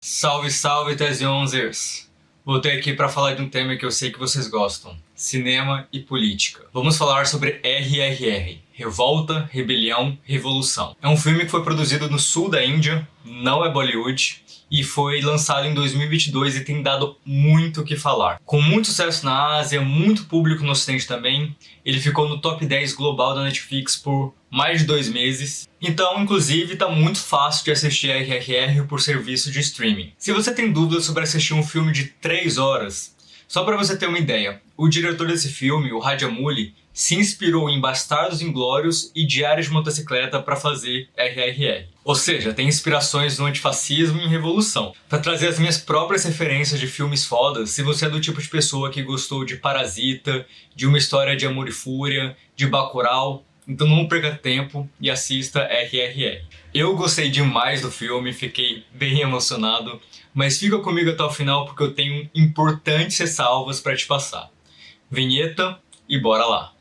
Salve, salve, Tese11ers! Voltei aqui para falar de um tema que eu sei que vocês gostam: cinema e política. Vamos falar sobre RRR, Revolta, Rebelião, Revolução. É um filme que foi produzido no sul da Índia, não é Bollywood, e foi lançado em 2022 e tem dado muito o que falar. Com muito sucesso na Ásia, muito público no Ocidente também, ele ficou no top 10 global da Netflix por mais de 2 meses. Então, inclusive, tá muito fácil de assistir RRR por serviço de streaming. Se você tem dúvidas sobre assistir um filme de 3 horas, só para você ter uma ideia, o diretor desse filme, o Rajamouli, se inspirou em Bastardos Inglórios e Diário de Motocicleta para fazer RRR. Ou seja, tem inspirações no antifascismo e em revolução. Para trazer as minhas próprias referências de filmes fodas, se você é do tipo de pessoa que gostou de Parasita, de Uma História de Amor e Fúria, de Bacurau, então não perca tempo e assista RRR. Eu gostei demais do filme, fiquei bem emocionado, mas fica comigo até o final porque eu tenho importantes ressalvas para te passar. Vinheta e bora lá!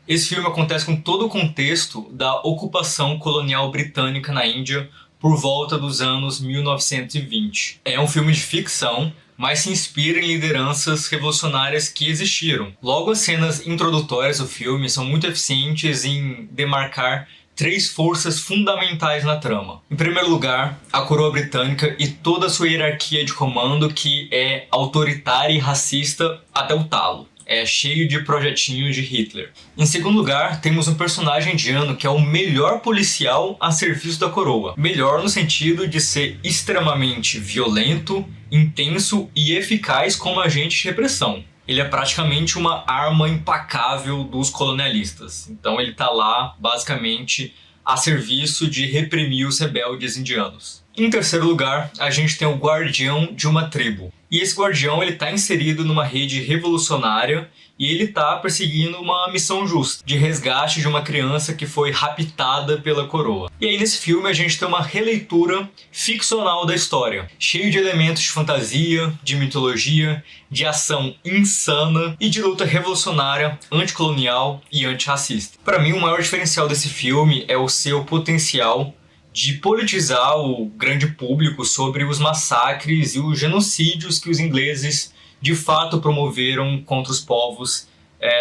Esse filme acontece com todo o contexto da ocupação colonial britânica na Índia por volta dos anos 1920. É um filme de ficção, mas se inspira em lideranças revolucionárias que existiram. Logo, as cenas introdutórias do filme são muito eficientes em demarcar 3 forças fundamentais na trama. Em primeiro lugar, a coroa britânica e toda a sua hierarquia de comando, que é autoritária e racista até o talo. É cheio de projetinhos de Hitler. Em segundo lugar, temos um personagem indiano que é o melhor policial a serviço da coroa. Melhor no sentido de ser extremamente violento, intenso e eficaz como agente de repressão. Ele é praticamente uma arma implacável dos colonialistas. Então ele está lá, basicamente, a serviço de reprimir os rebeldes indianos. Em terceiro lugar, a gente tem o guardião de uma tribo. E esse guardião está inserido numa rede revolucionária e ele está perseguindo uma missão justa, de resgate de uma criança que foi raptada pela coroa. E aí nesse filme a gente tem uma releitura ficcional da história, cheio de elementos de fantasia, de mitologia, de ação insana e de luta revolucionária, anticolonial e antirracista. Para mim, o maior diferencial desse filme é o seu potencial de politizar o grande público sobre os massacres e os genocídios que os ingleses de fato promoveram contra os povos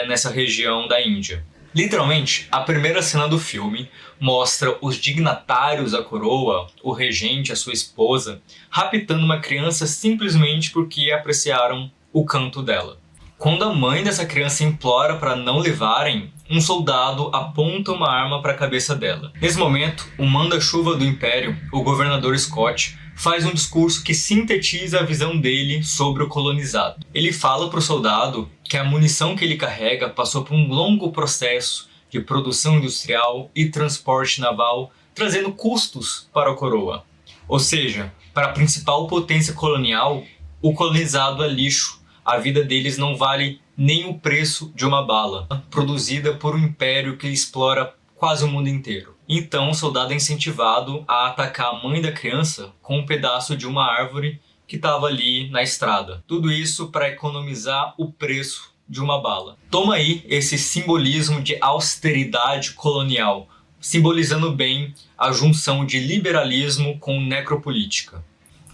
nessa região da Índia. Literalmente, a primeira cena do filme mostra os dignatários da coroa, o regente, a sua esposa, raptando uma criança simplesmente porque apreciaram o canto dela. Quando a mãe dessa criança implora para não levarem, um soldado aponta uma arma para a cabeça dela. Nesse momento, o manda-chuva do Império, o governador Scott, faz um discurso que sintetiza a visão dele sobre o colonizado. Ele fala para o soldado que a munição que ele carrega passou por um longo processo de produção industrial e transporte naval, trazendo custos para a coroa. Ou seja, para a principal potência colonial, o colonizado é lixo. A vida deles não vale nem o preço de uma bala, produzida por um império que explora quase o mundo inteiro. Então o soldado é incentivado a atacar a mãe da criança com um pedaço de uma árvore que estava ali na estrada. Tudo isso para economizar o preço de uma bala. Toma aí esse simbolismo de austeridade colonial, simbolizando bem a junção de liberalismo com necropolítica.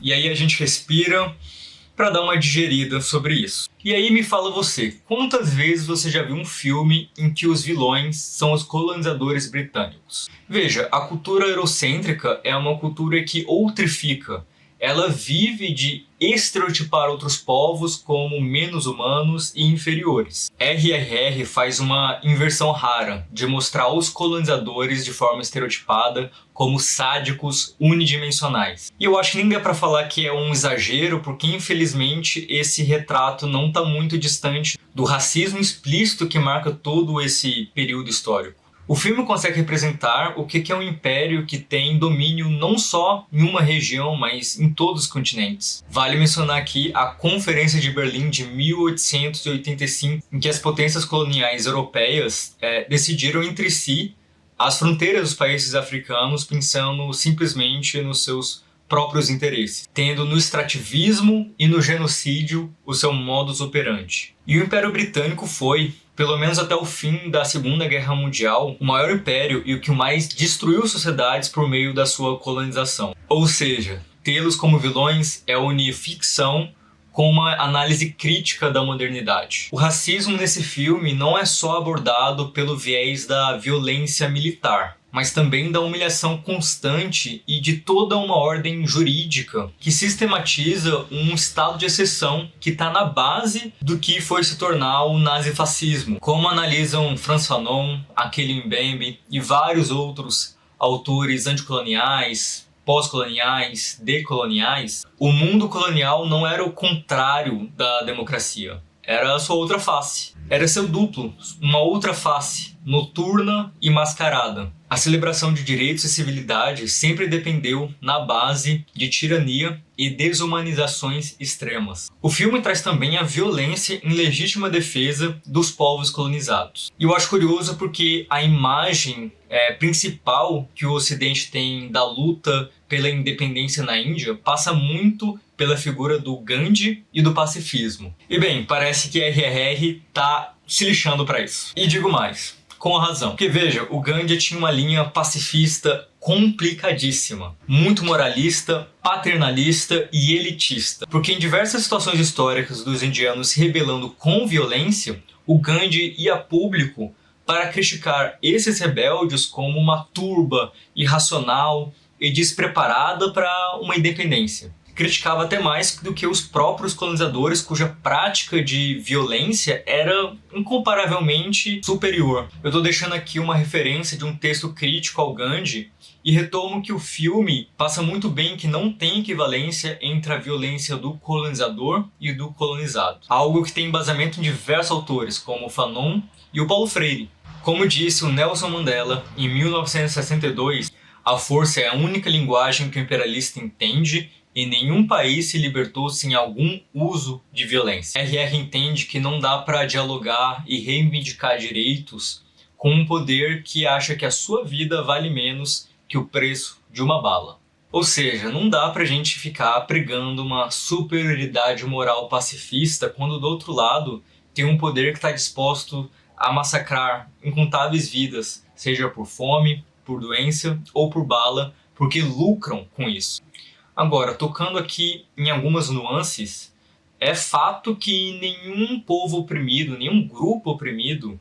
E aí a gente respira para dar uma digerida sobre isso. E aí me fala você, quantas vezes você já viu um filme em que os vilões são os colonizadores britânicos? Veja, a cultura eurocêntrica é uma cultura que outrifica. Ela vive de estereotipar outros povos como menos humanos e inferiores. RRR faz uma inversão rara de mostrar os colonizadores de forma estereotipada como sádicos unidimensionais. E eu acho que nem dá pra falar que é um exagero, porque infelizmente esse retrato não está muito distante do racismo explícito que marca todo esse período histórico. O filme consegue representar o que é um império que tem domínio não só em uma região, mas em todos os continentes. Vale mencionar aqui a Conferência de Berlim de 1885, em que as potências coloniais europeias decidiram entre si as fronteiras dos países africanos, pensando simplesmente nos seus próprios interesses, tendo no extrativismo e no genocídio o seu modus operandi. E o Império Britânico foi, pelo menos até o fim da Segunda Guerra Mundial, o maior império e o que mais destruiu sociedades por meio da sua colonização. Ou seja, tê-los como vilões é unir ficção com uma análise crítica da modernidade. O racismo nesse filme não é só abordado pelo viés da violência militar, mas também da humilhação constante e de toda uma ordem jurídica que sistematiza um estado de exceção que está na base do que foi se tornar o nazifascismo. Como analisam Frantz Fanon, Achille Mbembe e vários outros autores anticoloniais, pós-coloniais, decoloniais, o mundo colonial não era o contrário da democracia. Era a sua outra face. Era seu duplo, uma outra face, noturna e mascarada. A celebração de direitos e civilidade sempre dependeu na base de tirania e desumanizações extremas. O filme traz também a violência em legítima defesa dos povos colonizados. E eu acho curioso porque a imagem principal que o Ocidente tem da luta pela independência na Índia passa muito pela figura do Gandhi e do pacifismo. E bem, parece que RRR tá se lixando para isso. E digo mais, com razão. Porque veja, o Gandhi tinha uma linha pacifista complicadíssima, muito moralista, paternalista e elitista. Porque em diversas situações históricas dos indianos se rebelando com violência, o Gandhi ia a público para criticar esses rebeldes como uma turba irracional e despreparada para uma independência. Criticava até mais do que os próprios colonizadores, cuja prática de violência era incomparavelmente superior. Eu estou deixando aqui uma referência de um texto crítico ao Gandhi e retomo que o filme passa muito bem que não tem equivalência entre a violência do colonizador e do colonizado. Algo que tem embasamento em diversos autores, como o Fanon e o Paulo Freire. Como disse o Nelson Mandela em 1962, a força é a única linguagem que o imperialista entende e nenhum país se libertou sem algum uso de violência. RR entende que não dá para dialogar e reivindicar direitos com um poder que acha que a sua vida vale menos que o preço de uma bala. Ou seja, não dá pra gente ficar pregando uma superioridade moral pacifista quando do outro lado tem um poder que está disposto a massacrar incontáveis vidas, seja por fome, por doença ou por bala, porque lucram com isso. Agora, tocando aqui em algumas nuances, é fato que nenhum povo oprimido, nenhum grupo oprimido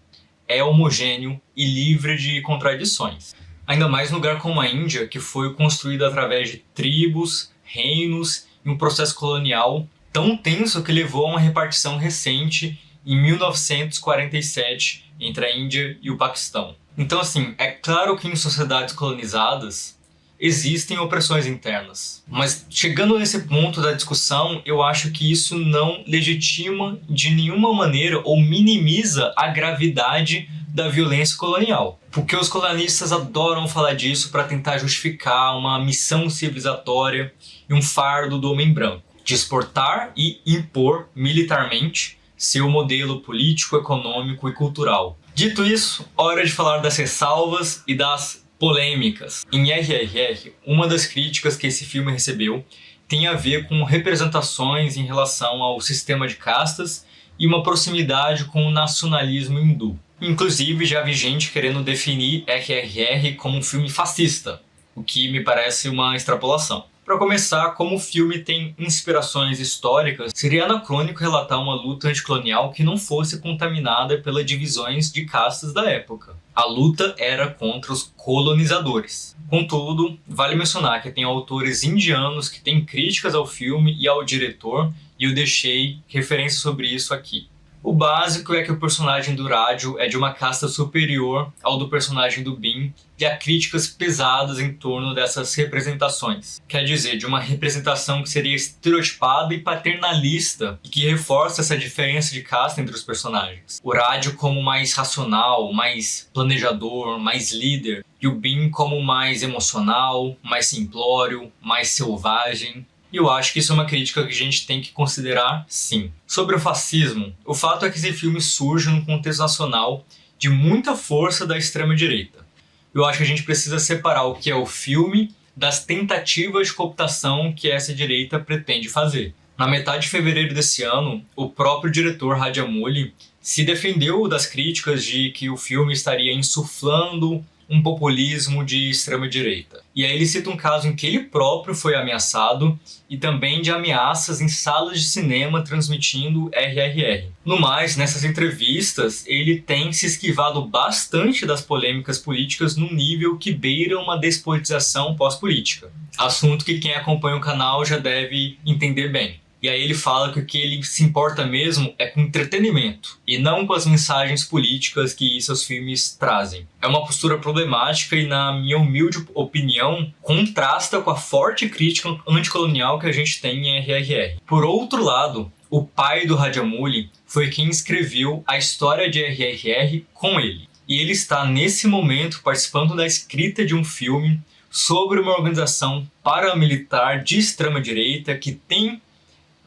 é homogêneo e livre de contradições. Ainda mais num lugar como a Índia, que foi construída através de tribos, reinos e um processo colonial tão tenso que levou a uma repartição recente em 1947 entre a Índia e o Paquistão. Então, assim, é claro que em sociedades colonizadas existem opressões internas. Mas chegando nesse ponto da discussão, eu acho que isso não legitima de nenhuma maneira ou minimiza a gravidade da violência colonial. Porque os colonialistas adoram falar disso para tentar justificar uma missão civilizatória e um fardo do homem branco, de exportar e impor militarmente seu modelo político, econômico e cultural. Dito isso, hora de falar das ressalvas e das polêmicas. Em RRR, uma das críticas que esse filme recebeu tem a ver com representações em relação ao sistema de castas e uma proximidade com o nacionalismo hindu. Inclusive, já vi gente querendo definir RRR como um filme fascista, o que me parece uma extrapolação. Para começar, como o filme tem inspirações históricas, seria anacrônico relatar uma luta anticolonial que não fosse contaminada pelas divisões de castas da época. A luta era contra os colonizadores. Contudo, vale mencionar que tem autores indianos que têm críticas ao filme e ao diretor, e eu deixei referência sobre isso aqui. O básico é que o personagem do Rádio é de uma casta superior ao do personagem do Bim, e há críticas pesadas em torno dessas representações. Quer dizer, de uma representação que seria estereotipada e paternalista, e que reforça essa diferença de casta entre os personagens. O Rádio como mais racional, mais planejador, mais líder, e o Bim como mais emocional, mais simplório, mais selvagem. E eu acho que isso é uma crítica que a gente tem que considerar, sim. Sobre o fascismo, o fato é que esse filme surge num contexto nacional de muita força da extrema-direita. Eu acho que a gente precisa separar o que é o filme das tentativas de cooptação que essa direita pretende fazer. Na metade de fevereiro desse ano, o próprio diretor Rajamouli se defendeu das críticas de que o filme estaria insuflando um populismo de extrema-direita. E aí ele cita um caso em que ele próprio foi ameaçado e também de ameaças em salas de cinema transmitindo RRR. No mais, nessas entrevistas, ele tem se esquivado bastante das polêmicas políticas num nível que beira uma despolitização pós-política. Assunto que quem acompanha o canal já deve entender bem. E aí ele fala que o que ele se importa mesmo é com entretenimento e não com as mensagens políticas que seus filmes trazem. É uma postura problemática e, na minha humilde opinião, contrasta com a forte crítica anticolonial que a gente tem em RRR. Por outro lado, o pai do Rajamouli foi quem escreveu a história de RRR com ele. E ele está, nesse momento, participando da escrita de um filme sobre uma organização paramilitar de extrema-direita que tem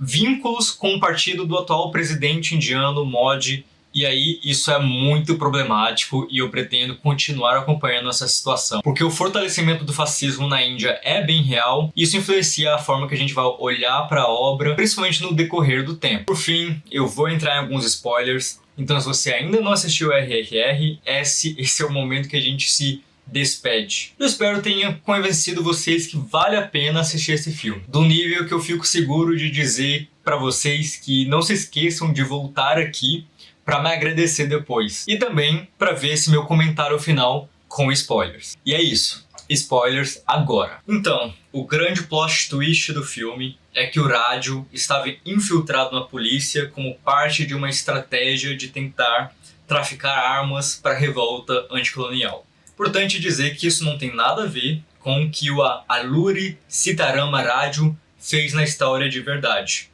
vínculos com o partido do atual presidente indiano, Modi, e aí isso é muito problemático e eu pretendo continuar acompanhando essa situação. Porque o fortalecimento do fascismo na Índia é bem real, e isso influencia a forma que a gente vai olhar para a obra, principalmente no decorrer do tempo. Por fim, eu vou entrar em alguns spoilers, então se você ainda não assistiu RRR, esse é o momento que a gente se despede. Eu espero tenha convencido vocês que vale a pena assistir esse filme. Do nível que eu fico seguro de dizer para vocês que não se esqueçam de voltar aqui para me agradecer depois. E também para ver esse meu comentário final com spoilers. E é isso. Spoilers agora. Então, o grande plot twist do filme é que o Raju estava infiltrado na polícia como parte de uma estratégia de tentar traficar armas para a revolta anticolonial. Importante dizer que isso não tem nada a ver com o que o Alluri Sitarama Raju fez na história de verdade,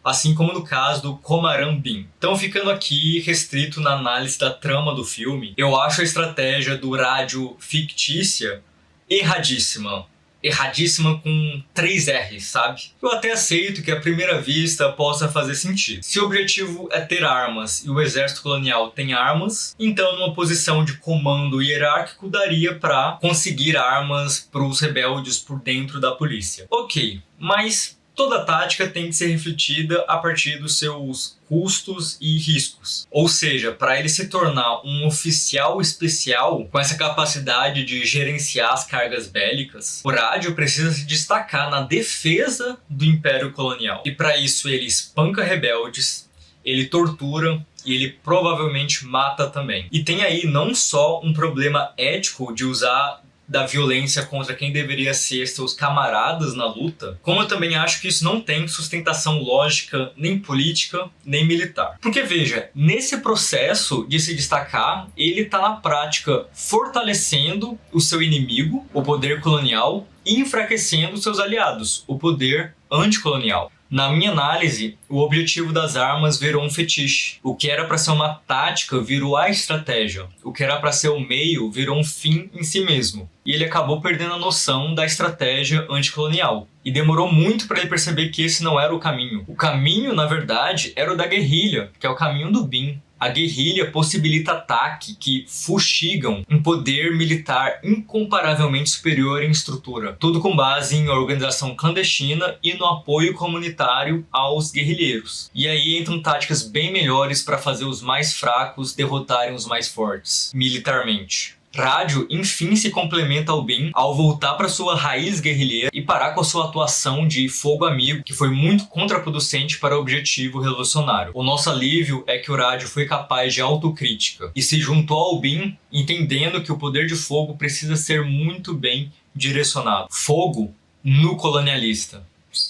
assim como no caso do Komaram Bhim. Então, ficando aqui restrito na análise da trama do filme, eu acho a estratégia do Raju fictícia erradíssima. Erradíssima com 3 R's, sabe? Eu até aceito que à primeira vista possa fazer sentido. Se o objetivo é ter armas e o exército colonial tem armas, então numa posição de comando hierárquico daria para conseguir armas para os rebeldes por dentro da polícia. Ok, mas toda tática tem que ser refletida a partir dos seus custos e riscos. Ou seja, para ele se tornar um oficial especial com essa capacidade de gerenciar as cargas bélicas, o Raju precisa se destacar na defesa do Império Colonial. E para isso ele espanca rebeldes, ele tortura e ele provavelmente mata também. E tem aí não só um problema ético de usar da violência contra quem deveria ser seus camaradas na luta, como eu também acho que isso não tem sustentação lógica, nem política, nem militar. Porque veja, nesse processo de se destacar, ele está na prática fortalecendo o seu inimigo, o poder colonial, e enfraquecendo seus aliados, o poder anticolonial. Na minha análise, o objetivo das armas virou um fetiche. O que era para ser uma tática virou a estratégia. O que era para ser o meio virou um fim em si mesmo. E ele acabou perdendo a noção da estratégia anticolonial. E demorou muito para ele perceber que esse não era o caminho. O caminho, na verdade, era o da guerrilha, que é o caminho do Bhim. A guerrilha possibilita ataques que fustigam um poder militar incomparavelmente superior em estrutura. Tudo com base em organização clandestina e no apoio comunitário aos guerrilheiros. E aí entram táticas bem melhores para fazer os mais fracos derrotarem os mais fortes, militarmente. Raju, enfim, se complementa ao Bhim ao voltar para sua raiz guerrilheira e parar com a sua atuação de fogo amigo, que foi muito contraproducente para o objetivo revolucionário. O nosso alívio é que o Raju foi capaz de autocrítica e se juntou ao Bhim, entendendo que o poder de fogo precisa ser muito bem direcionado. Fogo no colonialista.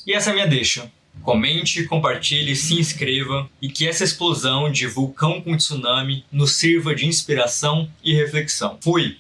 E essa é a minha deixa. Comente, compartilhe, se inscreva e que essa explosão de vulcão com tsunami nos sirva de inspiração e reflexão. Fui!